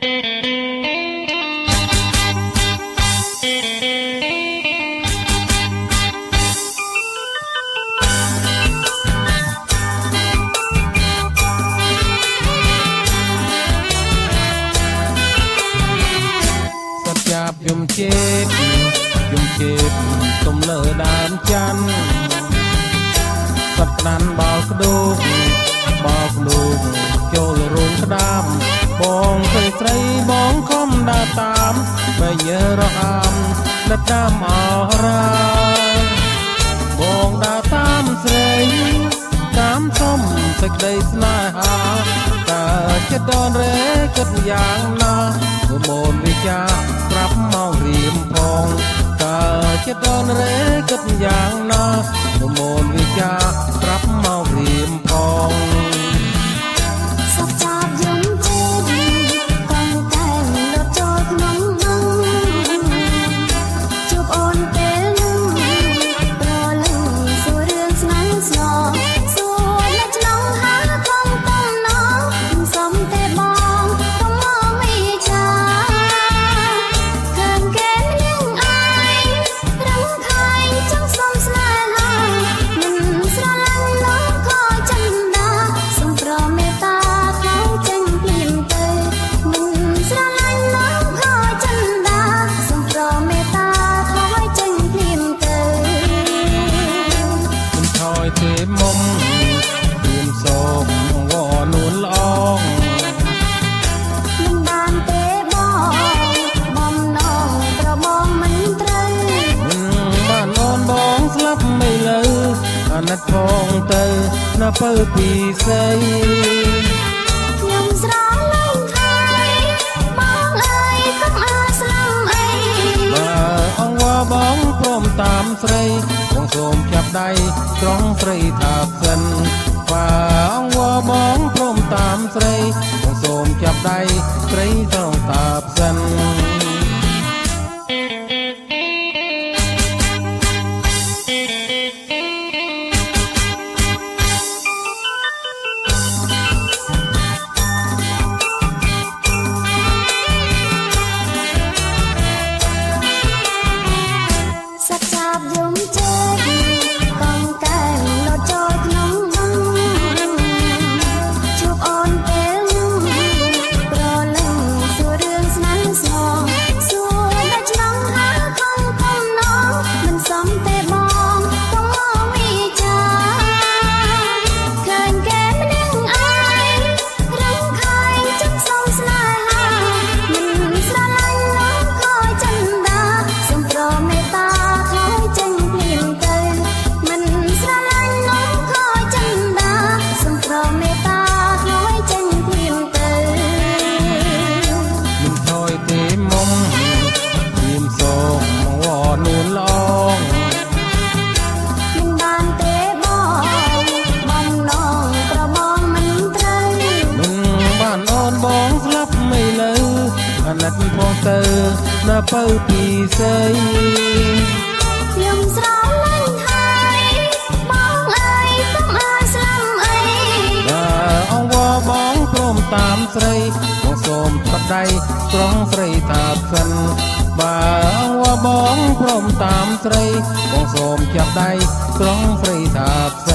យំចេបទំលើដើមច័ន្ទសត្វក្តាន់បោលក្ដូកចូលរួមក្ដាមបងឃើញស្រីបងខំដើរតាមបើយើរអាមដិតតាមអរាបងដើរតាមស្រីតាមសុំសេចក្តីស្នេហាតើចិត្តដល់រេគិតយ៉ាងណាព្រមនវិចាប្រាប់មករៀមផងតើចិត្តដល់រេគិតយ៉ាងណាព្រមនវិចាប្រាប់មករៀមផងមុំព្រៀមសូមវនួនល្អងមិនបានទេបងនងប្របងមិនត្រូវបានអូនបងស្លាប់មិនលើអាណិតផងទៅនៅពើពីស្អីខ្ញុំស្រឡាញ់ហើយបងអើយកុំអាស្លាប់អីបើអង្វរបងព្រមតាមស្រីបងសូមចាប់ដៃត្រង់ស្រីថាសិនបើអង្វរបងព្រមតាមស្រីបងសូមចាប់ដៃស្រីត្រង់ថាសិនអាណិតផងទៅនៅពៅពីស្អីខ្ញុំស្រឡាញ់ហើយបងអើយកុំអាស្លាប់អីបើអង្វរបងព្រមតាមស្រីបងសូមបដៃត្រង់ស្រីថាសិនបើអង្វរបងព្រមតាមស្រីបងសូមចាប់ដៃត្រង់ស្រីថាសិន